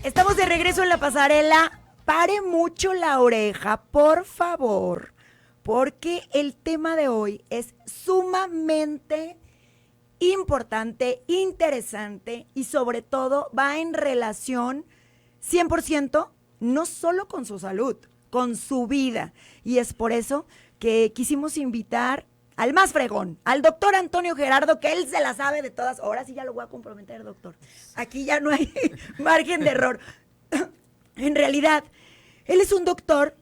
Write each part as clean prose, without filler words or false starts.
Estamos de regreso en la pasarela. Pare mucho la oreja, por favor, porque el tema de hoy es sumamente importante, interesante y sobre todo va en relación 100% no solo con su salud, con su vida. Y es por eso que quisimos invitar al más fregón, al doctor Antonio Gerardo, que él se la sabe de todas. Ahora sí ya lo voy a comprometer, doctor. Aquí ya no hay margen de error. En realidad, él es un doctor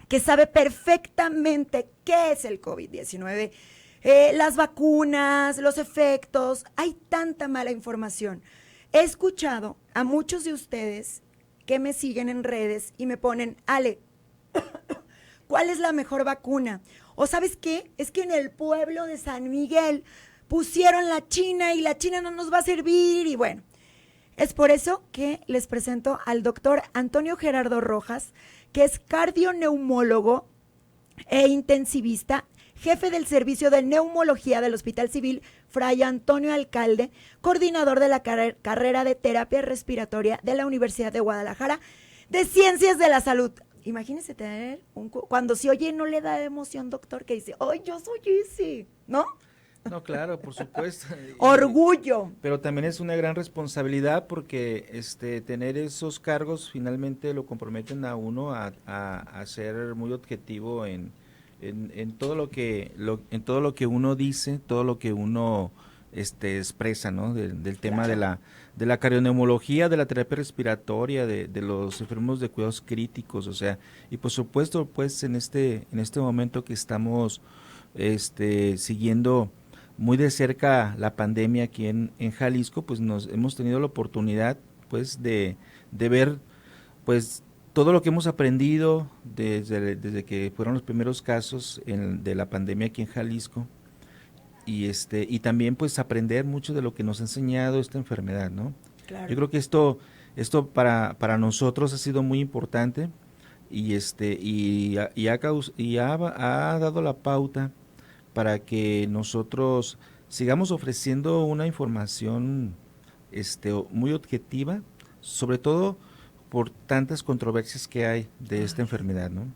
que sabe perfectamente qué es el COVID-19, las vacunas, los efectos. Hay tanta mala información. He escuchado a muchos de ustedes que me siguen en redes y me ponen, Ale, ¿cuál es la mejor vacuna? O ¿sabes qué? Es que en el pueblo de San Miguel pusieron la China y la China no nos va a servir. Y bueno, es por eso que les presento al doctor Antonio Gerardo Rojas, que es cardioneumólogo e intensivista, jefe del servicio de neumología del Hospital Civil Fray Antonio Alcalde, coordinador de la carrera de terapia respiratoria de la Universidad de Guadalajara de Ciencias de la Salud. Imagínense tener cuando se oye no le da emoción, doctor, que dice, ¡ay, yo soy ese! ¿No? No, claro, por supuesto. Orgullo. Pero también es una gran responsabilidad porque tener esos cargos finalmente lo comprometen a uno a ser muy objetivo en todo en todo lo que uno dice, todo lo que uno expresa, ¿no? Del tema Claro. de la cardioneumología, de la terapia respiratoria, de los enfermos de cuidados críticos, o sea, y por supuesto, pues en este momento que estamos siguiendo muy de cerca la pandemia aquí en Jalisco, pues nos hemos tenido la oportunidad pues de ver pues todo lo que hemos aprendido desde que fueron los primeros casos de la pandemia aquí en Jalisco y también pues aprender mucho de lo que nos ha enseñado esta enfermedad, ¿no? Claro. Yo creo que esto para nosotros ha sido muy importante y ha dado la pauta para que nosotros sigamos ofreciendo una información muy objetiva, sobre todo por tantas controversias que hay de esta enfermedad, ¿no?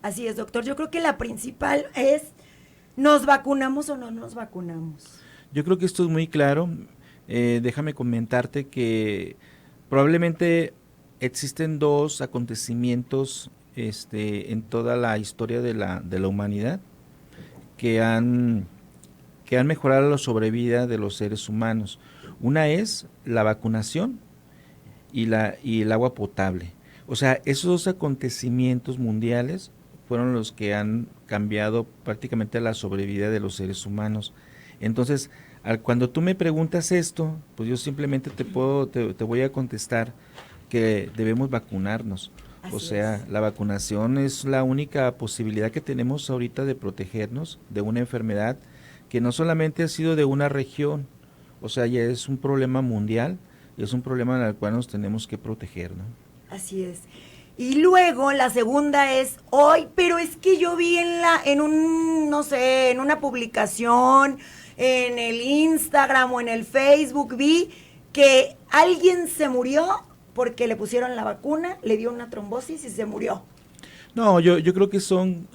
Así es, doctor. Yo creo que la principal es, ¿nos vacunamos o no nos vacunamos? Yo creo que esto es muy claro. Déjame comentarte que probablemente existen dos acontecimientos en toda la historia de la humanidad que han mejorado la sobrevida de los seres humanos. Una es la vacunación y el agua potable. O sea, esos dos acontecimientos mundiales fueron los que han cambiado prácticamente la sobrevida de los seres humanos. Entonces, cuando tú me preguntas esto, pues yo simplemente te voy a contestar que debemos vacunarnos. Así O sea, es. la vacunación es la única posibilidad que tenemos ahorita de protegernos de una enfermedad que no solamente ha sido de una región, o sea, ya es un problema mundial y es un problema en el cual nos tenemos que proteger, ¿no? Así es. Y luego la segunda es, hoy, pero es que yo vi no sé, en una publicación, en el Instagram o en el Facebook, vi que alguien se murió porque le pusieron la vacuna, le dio una trombosis y se murió. No, yo creo que son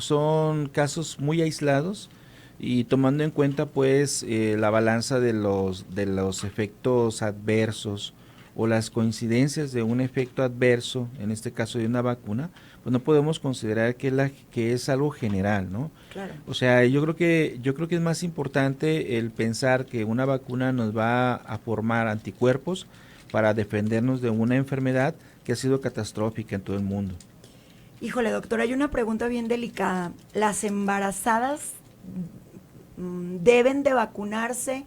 casos muy aislados y tomando en cuenta pues la balanza de los efectos adversos o las coincidencias de un efecto adverso, en este caso de una vacuna, pues no podemos considerar que es algo general, ¿no? Claro. O sea, yo creo que es más importante el pensar que una vacuna nos va a formar anticuerpos para defendernos de una enfermedad que ha sido catastrófica en todo el mundo. Híjole, doctor, hay una pregunta bien delicada. ¿Las embarazadas deben de vacunarse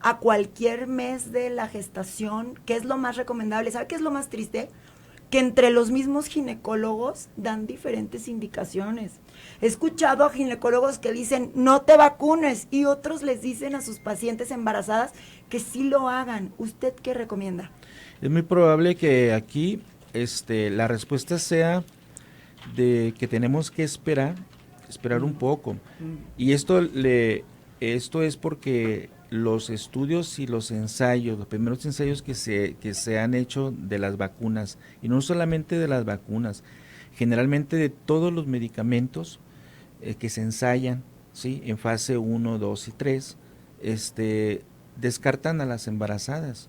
a cualquier mes de la gestación? ¿Qué es lo más recomendable? ¿Sabe qué es lo más triste? Que entre los mismos ginecólogos dan diferentes indicaciones. He escuchado a ginecólogos que dicen no te vacunes y otros les dicen a sus pacientes embarazadas que sí lo hagan. ¿Usted qué recomienda? Es muy probable que aquí la respuesta sea de que tenemos que esperar un poco. Y esto es porque los estudios y los ensayos, los primeros ensayos que se han hecho de las vacunas, y no solamente de las vacunas, generalmente de todos los medicamentos que se ensayan, ¿sí? En fase 1, 2 y 3, descartan a las embarazadas.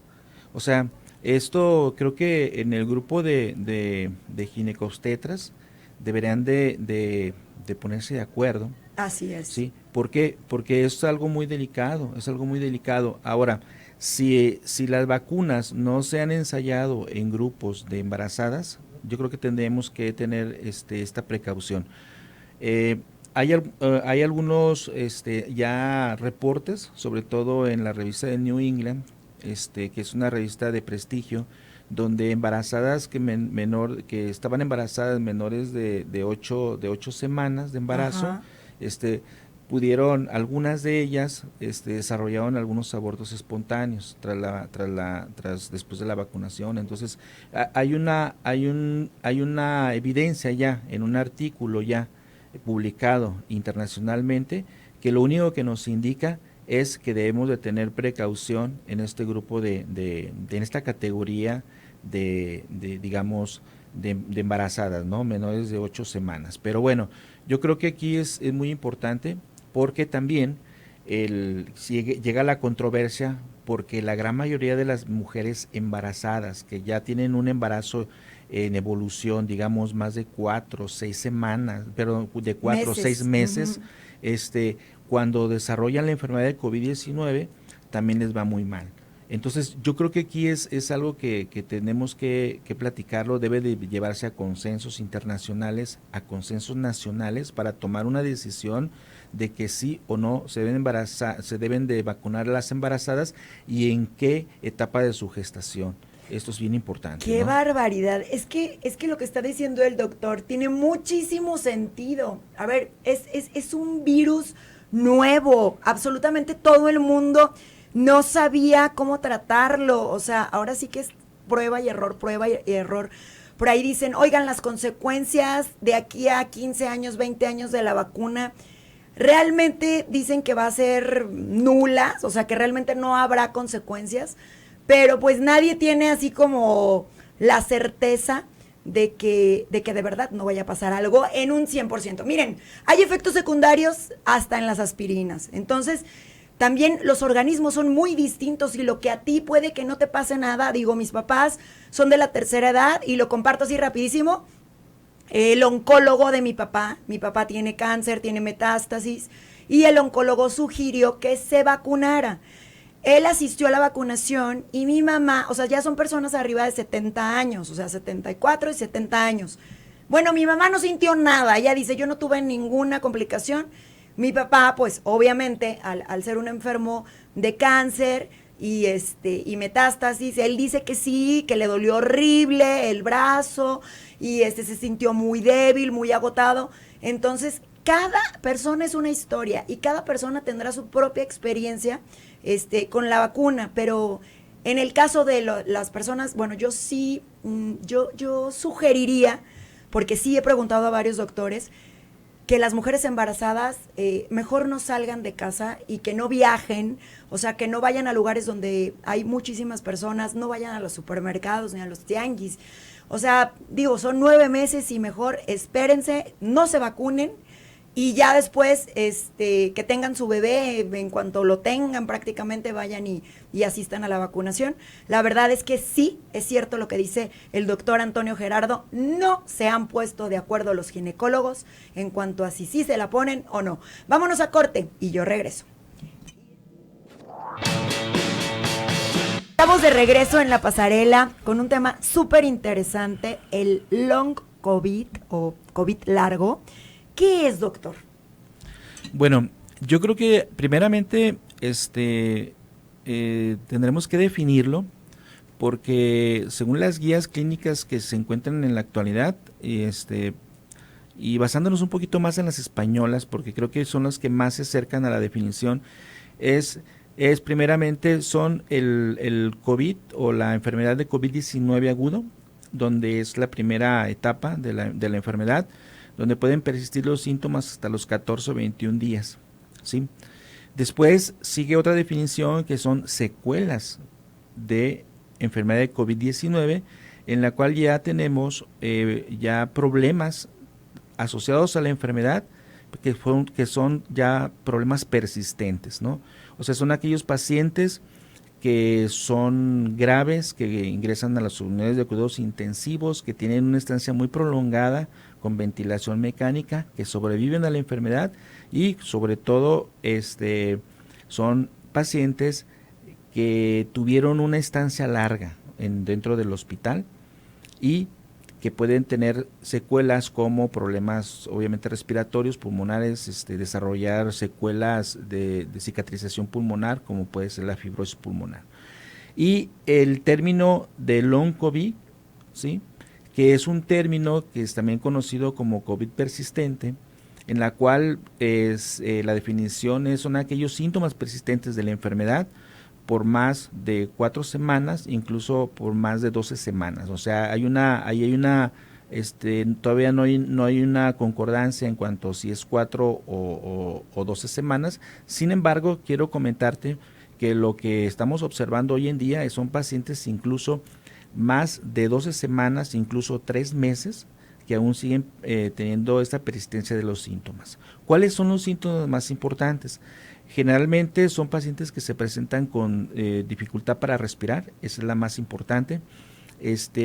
O sea, esto creo que en el grupo de ginecobstetras deberían de ponerse de acuerdo. Así es. Sí, ¿por qué? Porque es algo muy delicado, es algo muy delicado. Ahora, si las vacunas no se han ensayado en grupos de embarazadas, yo creo que tendremos que tener esta precaución. Hay algunos ya reportes, sobre todo en la revista de New England, que es una revista de prestigio, donde embarazadas que estaban embarazadas menores de 8 semanas de embarazo, Ajá. pudieron, algunas de ellas desarrollaron algunos abortos espontáneos después de la vacunación. Entonces hay una evidencia ya en un artículo ya publicado internacionalmente, que lo único que nos indica es que debemos de tener precaución en este grupo en esta categoría digamos, de embarazadas, ¿no? Menores de 8 semanas. Pero bueno, yo creo que aquí es muy importante, porque también llega la controversia, porque la gran mayoría de las mujeres embarazadas que ya tienen un embarazo en evolución, digamos, más de 4 o 6 semanas, pero de 4 o 6 meses, cuando desarrollan la enfermedad del COVID-19, también les va muy mal. Entonces, yo creo que aquí es algo que tenemos que platicarlo, debe de llevarse a consensos internacionales, a consensos nacionales, para tomar una decisión de que sí o no se deben de vacunar a las embarazadas, y en qué etapa de su gestación. Esto es bien importante. ¡Qué ¿no? barbaridad! Es que lo que está diciendo el doctor tiene muchísimo sentido. A ver, es un virus nuevo. Absolutamente todo el mundo no sabía cómo tratarlo. O sea, ahora sí que es prueba y error, prueba y error. Por ahí dicen, oigan, las consecuencias de aquí a 15 años, 20 años de la vacuna, realmente dicen que va a ser nulas, o sea, que realmente no habrá consecuencias, pero pues nadie tiene así como la certeza de de verdad no vaya a pasar algo en un 100%. Miren, hay efectos secundarios hasta en las aspirinas. Entonces, también los organismos son muy distintos, y lo que a ti puede que no te pase nada. Digo, mis papás son de la tercera edad, y lo comparto así rapidísimo. El oncólogo de mi papá tiene cáncer, tiene metástasis, y el oncólogo sugirió que se vacunara. Él asistió a la vacunación, y mi mamá, o sea, ya son personas arriba de 70 años, o sea, 74 y 70 años. Bueno, mi mamá no sintió nada, ella dice, yo no tuve ninguna complicación. Mi papá, pues, obviamente, al ser un enfermo de cáncer y metástasis, él dice que sí, que le dolió horrible el brazo, y se sintió muy débil, muy agotado. Entonces, cada persona es una historia, y cada persona tendrá su propia experiencia con la vacuna, pero en el caso de las personas, bueno, yo sí, yo sugeriría, porque sí he preguntado a varios doctores, que las mujeres embarazadas mejor no salgan de casa y que no viajen, o sea, que no vayan a lugares donde hay muchísimas personas, no vayan a los supermercados ni a los tianguis. O sea, digo, son 9 meses, y mejor espérense, no se vacunen, y ya después que tengan su bebé, en cuanto lo tengan prácticamente vayan y asistan a la vacunación. La verdad es que sí, es cierto lo que dice el doctor Antonio Gerardo, no se han puesto de acuerdo los ginecólogos en cuanto a si sí se la ponen o no. Vámonos a corte y yo regreso. Estamos de regreso en la pasarela con un tema súper interesante, el long COVID o COVID largo. ¿Qué es, doctor? Bueno, yo creo que primeramente tendremos que definirlo, porque según las guías clínicas que se encuentran en la actualidad, y basándonos un poquito más en las españolas, porque creo que son las que más se acercan a la definición, es primeramente son el COVID o la enfermedad de COVID-19 agudo, donde es la primera etapa de la enfermedad, donde pueden persistir los síntomas hasta los 14 o 21 días, ¿sí? Después sigue otra definición que son secuelas de enfermedad de COVID-19, en la cual ya tenemos ya problemas asociados a la enfermedad que son ya problemas persistentes, ¿no? O sea, son aquellos pacientes que son graves, que ingresan a las unidades de cuidados intensivos, que tienen una estancia muy prolongada con ventilación mecánica, que sobreviven a la enfermedad y sobre todo son pacientes que tuvieron una estancia larga dentro del hospital y que pueden tener secuelas como problemas obviamente respiratorios, pulmonares, desarrollar secuelas de cicatrización pulmonar como puede ser la fibrosis pulmonar. Y el término de long COVID, ¿sí?, que es un término que es también conocido como COVID persistente, en la cual la definición son aquellos síntomas persistentes de la enfermedad por más de 4 semanas, incluso por más de 12 semanas. O sea, todavía no hay una concordancia en cuanto a si es 4 o 12 semanas. Sin embargo, quiero comentarte que lo que estamos observando hoy en día son pacientes incluso más de 12 semanas, incluso 3 meses, que aún siguen teniendo esta persistencia de los síntomas. ¿Cuáles son los síntomas más importantes? Generalmente son pacientes que se presentan con dificultad para respirar, esa es la más importante.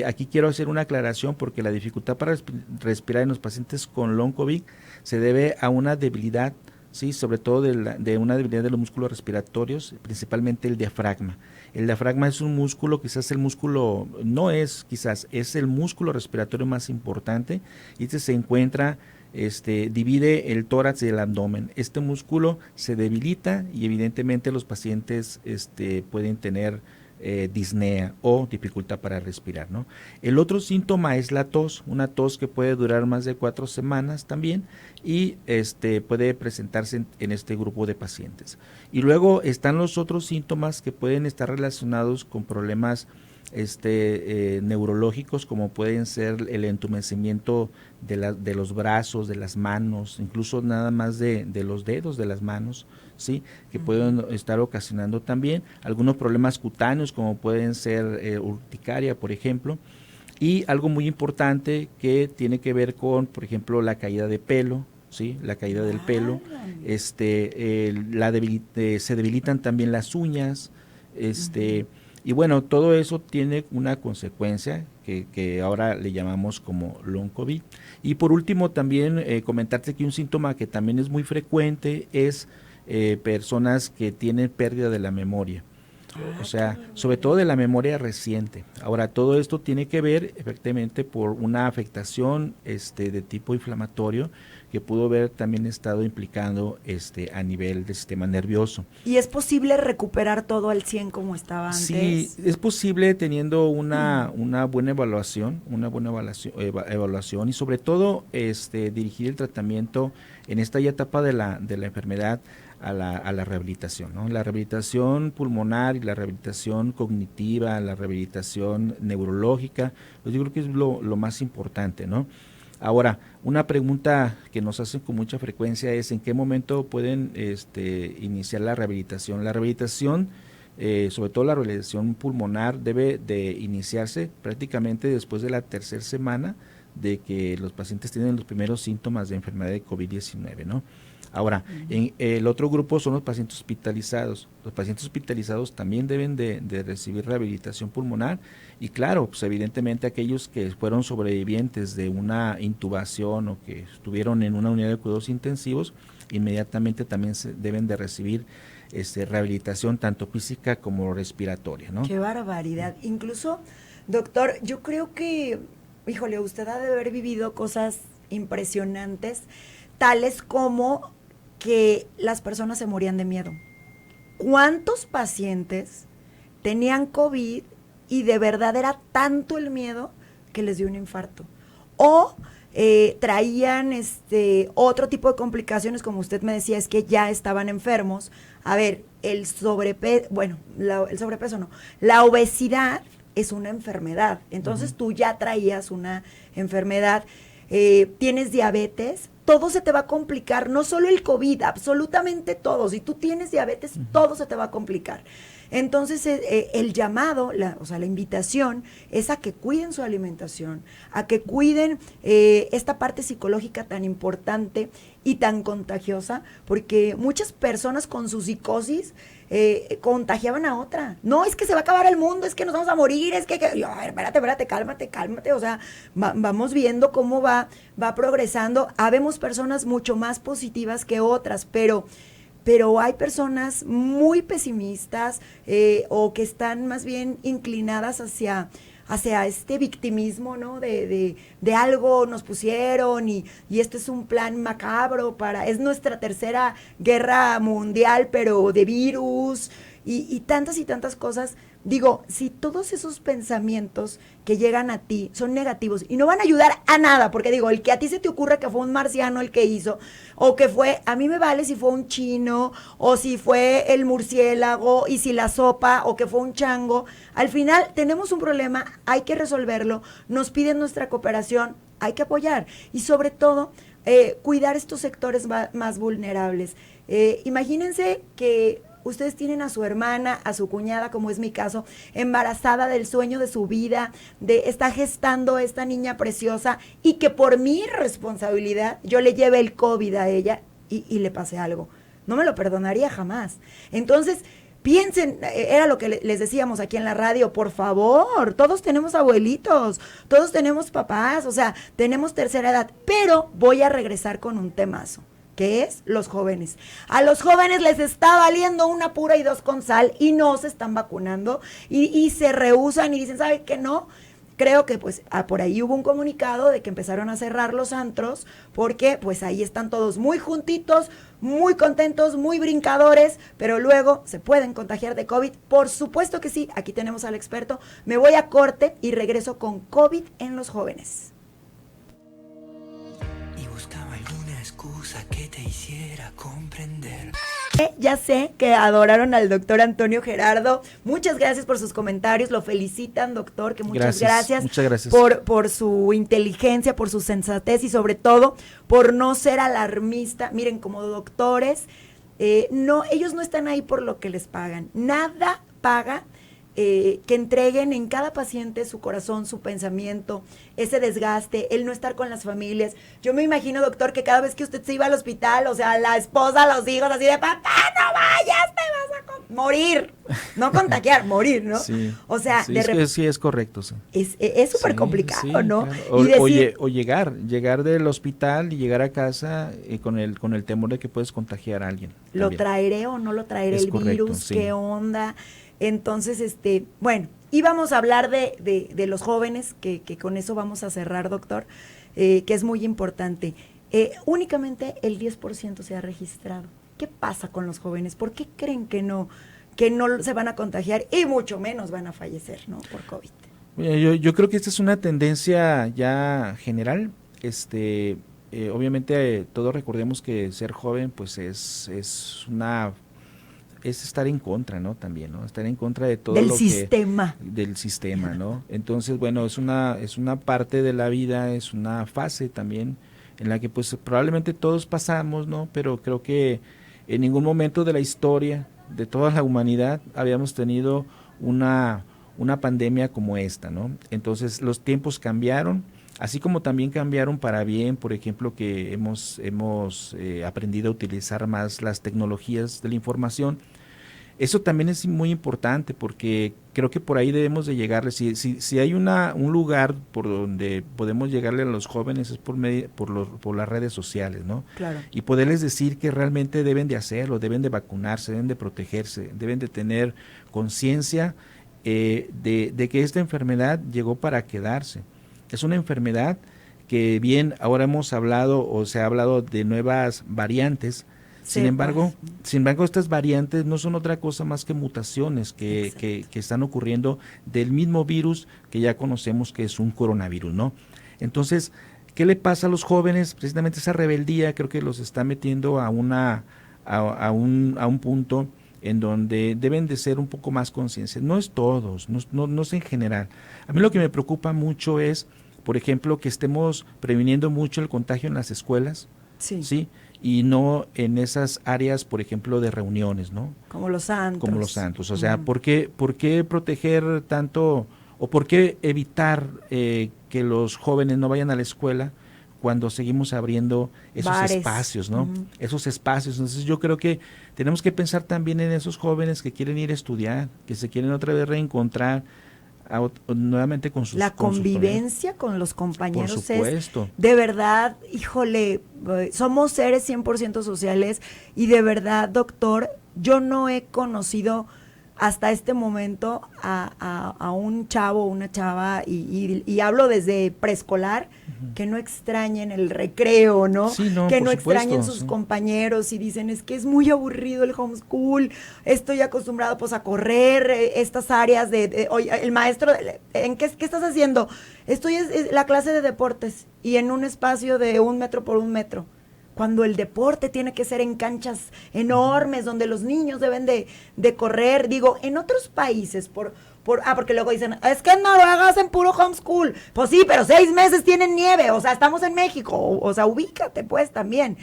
Aquí quiero hacer una aclaración porque la dificultad para respirar en los pacientes con long COVID se debe a una debilidad, sí, sobre todo de una debilidad de los músculos respiratorios, principalmente el diafragma. El diafragma es un músculo, quizás el músculo, no es quizás, es el músculo respiratorio más importante y se encuentra, divide el tórax y el abdomen. Este músculo se debilita y evidentemente los pacientes pueden tener disnea o dificultad para respirar, ¿no? El otro síntoma es la tos, una tos que puede durar más de 4 semanas también y puede presentarse en este grupo de pacientes. Y luego están los otros síntomas que pueden estar relacionados con problemas neurológicos, como pueden ser el entumecimiento de los brazos, de las manos, incluso nada más de los dedos de las manos, ¿sí?, que pueden estar ocasionando también algunos problemas cutáneos, como pueden ser urticaria, por ejemplo, y algo muy importante que tiene que ver con, por ejemplo, la caída de pelo, ¿sí?, la caída del pelo, se debilitan también las uñas, y bueno, todo eso tiene una consecuencia que ahora le llamamos como long COVID. Y por último también comentarte que un síntoma que también es muy frecuente es personas que tienen pérdida de la memoria. O sea, sobre todo de la memoria reciente. Ahora, todo esto tiene que ver efectivamente por una afectación de tipo inflamatorio que pudo haber también estado implicando a nivel del sistema nervioso. ¿Y es posible recuperar todo al 100 como estaba antes? Sí, es posible teniendo una buena evaluación, evaluación y sobre todo dirigir el tratamiento en esta etapa de la enfermedad a la rehabilitación, ¿no? La rehabilitación pulmonar y la rehabilitación cognitiva, la rehabilitación neurológica, pues yo creo que es lo más importante, ¿no? Ahora, una pregunta que nos hacen con mucha frecuencia es ¿en qué momento pueden iniciar la rehabilitación? La rehabilitación, sobre todo la rehabilitación pulmonar, debe de iniciarse prácticamente después de la 3ª semana de que los pacientes tienen los primeros síntomas de enfermedad de COVID-19, ¿no? Ahora, el otro grupo son los pacientes hospitalizados. Los pacientes hospitalizados también deben de recibir rehabilitación pulmonar y claro, pues evidentemente aquellos que fueron sobrevivientes de una intubación o que estuvieron en una unidad de cuidados intensivos, inmediatamente también deben de recibir rehabilitación tanto física como respiratoria, ¿no? ¡Qué barbaridad! Incluso, doctor, yo creo que, híjole, usted ha de haber vivido cosas impresionantes, tales como que las personas se morían de miedo. ¿Cuántos pacientes tenían COVID y de verdad era tanto el miedo que les dio un infarto? O traían otro tipo de complicaciones, como usted me decía, es que ya estaban enfermos. A ver, el sobrepeso no, la obesidad es una enfermedad. Entonces tú ya traías una enfermedad. tienes diabetes, todo se te va a complicar, no solo el COVID, absolutamente todo. Si tú tienes diabetes, todo se te va a complicar. Entonces, el llamado, o sea, la invitación es a que cuiden su alimentación, a que cuiden esta parte psicológica tan importante y tan contagiosa, porque muchas personas con su psicosis contagiaban a otra. No, es que se va a acabar el mundo, es que nos vamos a morir, es que yo, a ver, espérate, cálmate, o sea, vamos viendo cómo va progresando. Habemos personas mucho más positivas que otras, pero hay personas muy pesimistas o que están más bien inclinadas hacia este victimismo, ¿no? De algo nos pusieron y esto es un plan macabro es nuestra tercera guerra mundial, pero de virus y tantas cosas. Digo, si todos esos pensamientos que llegan a ti son negativos y no van a ayudar a nada, porque digo, el que a ti se te ocurra que fue un marciano el que hizo, o que fue, a mí me vale si fue un chino, o si fue el murciélago, y si la sopa, o que fue un chango, al final tenemos un problema, hay que resolverlo, nos piden nuestra cooperación, hay que apoyar, y sobre todo, cuidar estos sectores más vulnerables. Imagínense que ustedes tienen a su hermana, a su cuñada, como es mi caso, embarazada del sueño de su vida, está gestando esta niña preciosa y que por mi responsabilidad yo le lleve el COVID a ella y le pase algo. No me lo perdonaría jamás. Entonces, piensen, era lo que les decíamos aquí en la radio, por favor, todos tenemos abuelitos, todos tenemos papás, o sea, tenemos tercera edad, pero voy a regresar con un temazo, que es los jóvenes. A los jóvenes les está valiendo una pura y dos con sal y no se están vacunando y se rehúsan y dicen, ¿sabe qué no? Creo que pues por ahí hubo un comunicado de que empezaron a cerrar los antros porque pues ahí están todos muy juntitos, muy contentos, muy brincadores, pero luego se pueden contagiar de COVID. Por supuesto que sí, aquí tenemos al experto. Me voy a corte y regreso con COVID en los jóvenes. Que te hiciera comprender. Ya sé que adoraron al doctor Antonio Gerardo. Muchas gracias por sus comentarios. Lo felicitan, doctor, que muchas gracias. Muchas gracias. Por su inteligencia, por su sensatez y sobre todo por no ser alarmista. Miren, como doctores, ellos no están ahí por lo que les pagan. Nada paga que entreguen en cada paciente su corazón, su pensamiento, ese desgaste, el no estar con las familias. Yo me imagino, doctor, que cada vez que usted se iba al hospital, o sea, la esposa, los hijos, así de, papá, no vayas, te vas a morir. No contagiar, morir, ¿no? Sí, o sea, sí, sí, es correcto. Sí. Es súper complicado, sí, ¿no? Claro. Y decir, o llegar del hospital y llegar a casa con el temor de que puedes contagiar a alguien. ¿Lo también. ¿Traeré o no lo traeré el correcto, virus? Sí. ¿Qué onda? Entonces, bueno, íbamos a hablar de los jóvenes, que con eso vamos a cerrar, doctor, que es muy importante. Únicamente el 10% se ha registrado. ¿Qué pasa con los jóvenes? ¿Por qué creen que no se van a contagiar y mucho menos van a fallecer, ¿no? Por COVID. Yo creo que esta es una tendencia ya general. Obviamente todos recordemos que ser joven pues es estar en contra, ¿no? También, ¿no? Estar en contra de todo del sistema, ¿no? Entonces, bueno, es una parte de la vida, es una fase también en la que pues probablemente todos pasamos, ¿no? Pero creo que en ningún momento de la historia de toda la humanidad habíamos tenido una pandemia como esta, ¿no? Entonces, los tiempos cambiaron, así como también cambiaron para bien, por ejemplo, que hemos aprendido a utilizar más las tecnologías de la información. Eso también es muy importante porque creo que por ahí debemos de llegarle. Si hay un lugar por donde podemos llegarle a los jóvenes es por las redes sociales, ¿no? Claro. Y poderles decir que realmente deben de hacerlo, deben de vacunarse, deben de protegerse, deben de tener conciencia de que esta enfermedad llegó para quedarse. Es una enfermedad que bien ahora hemos hablado o se ha hablado de nuevas variantes. Sin embargo, estas variantes no son otra cosa más que mutaciones que están ocurriendo del mismo virus que ya conocemos que es un coronavirus, ¿no? Entonces, ¿qué le pasa a los jóvenes? Precisamente esa rebeldía creo que los está metiendo a un punto en donde deben de ser un poco más conscientes. No es todos, no es en general. A mí lo que me preocupa mucho es por ejemplo, que estemos previniendo mucho el contagio en las escuelas, ¿sí? Y no en esas áreas, por ejemplo, de reuniones, ¿no? Como los antros. O sea, ¿por qué proteger tanto o por qué evitar que los jóvenes no vayan a la escuela cuando seguimos abriendo esos bares, espacios, ¿no? Esos espacios. Entonces yo creo que tenemos que pensar también en esos jóvenes que quieren ir a estudiar, que se quieren otra vez reencontrar nuevamente con sus la convivencia con los compañeros. Por supuesto. Es de verdad, híjole, somos seres 100% sociales y de verdad, doctor, yo no he conocido hasta este momento a un chavo o una chava y hablo desde preescolar, que no extrañen el recreo, ¿no? Sí, no, que no supuesto, extrañen sus compañeros y dicen, es que es muy aburrido el homeschool, estoy acostumbrado pues a correr estas áreas oye, el maestro, ¿qué estás haciendo? Estoy es la clase de deportes y en un espacio de 1 metro por 1 metro. Cuando el deporte tiene que ser en canchas enormes, donde los niños deben de correr. Digo, en otros países, porque luego dicen, es que en Noruega hacen puro homeschool. Pues sí, pero 6 meses tienen nieve, o sea, estamos en México, o sea, ubícate pues también.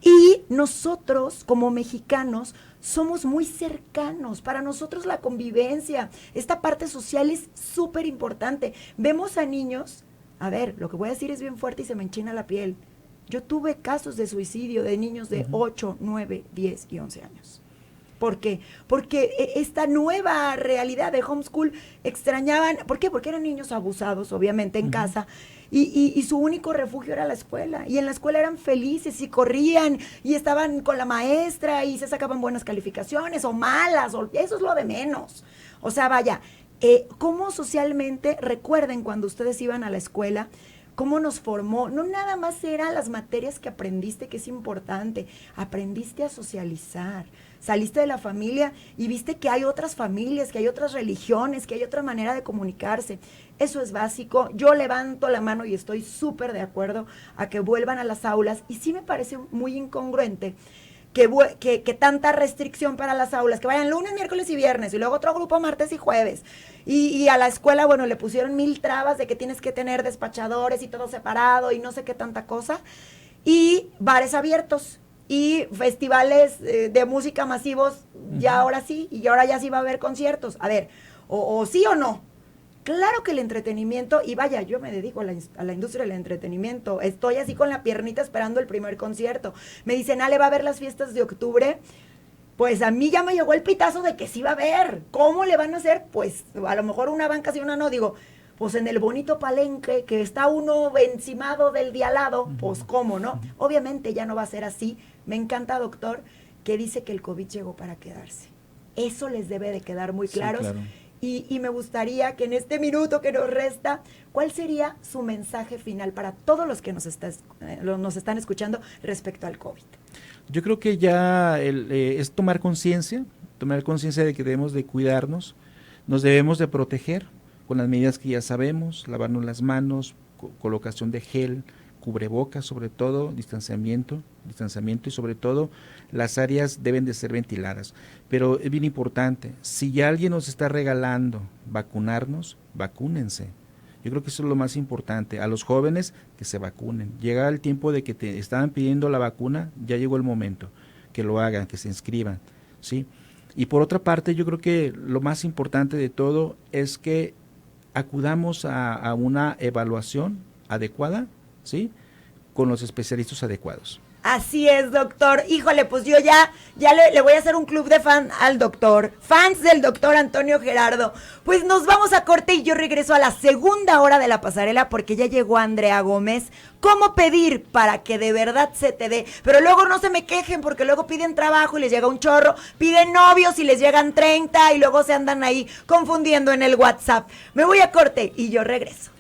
Y nosotros, como mexicanos, somos muy cercanos. Para nosotros la convivencia, esta parte social es súper importante. Vemos a niños, a ver, lo que voy a decir es bien fuerte y se me enchina la piel. Yo tuve casos de suicidio de niños de 8, 9, 10 y 11 años. ¿Por qué? Porque esta nueva realidad de homeschool extrañaban. ¿Por qué? Porque eran niños abusados, obviamente, en casa. Y su único refugio era la escuela. Y en la escuela eran felices y corrían y estaban con la maestra y se sacaban buenas calificaciones o malas. Eso es lo de menos. O sea, vaya, ¿cómo socialmente, recuerden cuando ustedes iban a la escuela, cómo nos formó? No nada más eran las materias que aprendiste, que es importante, aprendiste a socializar, saliste de la familia y viste que hay otras familias, que hay otras religiones, que hay otra manera de comunicarse. Eso es básico. Yo levanto la mano y estoy súper de acuerdo a que vuelvan a las aulas, y sí me parece muy incongruente que tanta restricción para las aulas, que vayan lunes, miércoles y viernes, y luego otro grupo martes y jueves, y a la escuela, bueno, le pusieron 1000 trabas de que tienes que tener despachadores y todo separado, y no sé qué tanta cosa, y bares abiertos, y festivales de música masivos, ya ahora sí, y ahora ya sí va a haber conciertos. A ver, o sí o no. Claro que el entretenimiento, y vaya, yo me dedico a la industria del entretenimiento, estoy así con la piernita esperando el primer concierto. Me dicen, Ale, ¿va a haber las fiestas de octubre? Pues a mí ya me llegó el pitazo de que sí va a haber. ¿Cómo le van a hacer? Pues a lo mejor una banca sí, una no. Digo, pues en el bonito palenque, que está uno encimado del de al lado, pues cómo, ¿no? Obviamente ya no va a ser así. Me encanta, doctor, que dice que el COVID llegó para quedarse. Eso les debe de quedar muy claros. Sí, claro. Y me gustaría que en este minuto que nos resta, ¿cuál sería su mensaje final para todos los que nos están escuchando respecto al COVID? Yo creo que ya es tomar conciencia de que debemos de cuidarnos, nos debemos de proteger con las medidas que ya sabemos, lavarnos las manos, colocación de gel, cubrebocas, sobre todo, distanciamiento y sobre todo las áreas deben de ser ventiladas. Pero es bien importante, si ya alguien nos está regalando vacunarnos, vacúnense. Yo creo que eso es lo más importante. A los jóvenes que se vacunen. Llega el tiempo de que te estaban pidiendo la vacuna, ya llegó el momento, que lo hagan, que se inscriban, ¿sí? Y por otra parte, yo creo que lo más importante de todo es que acudamos a una evaluación adecuada, ¿sí? Con los especialistas adecuados. Así es, doctor. Híjole, pues yo ya le voy a hacer un club de fan al doctor. Fans del doctor Antonio Gerardo. Pues nos vamos a corte y yo regreso a la segunda hora de la pasarela porque ya llegó Andrea Gómez. ¿Cómo pedir para que de verdad se te dé? Pero luego no se me quejen porque luego piden trabajo y les llega un chorro. Piden novios y les llegan 30 y luego se andan ahí confundiendo en el WhatsApp. Me voy a corte y yo regreso.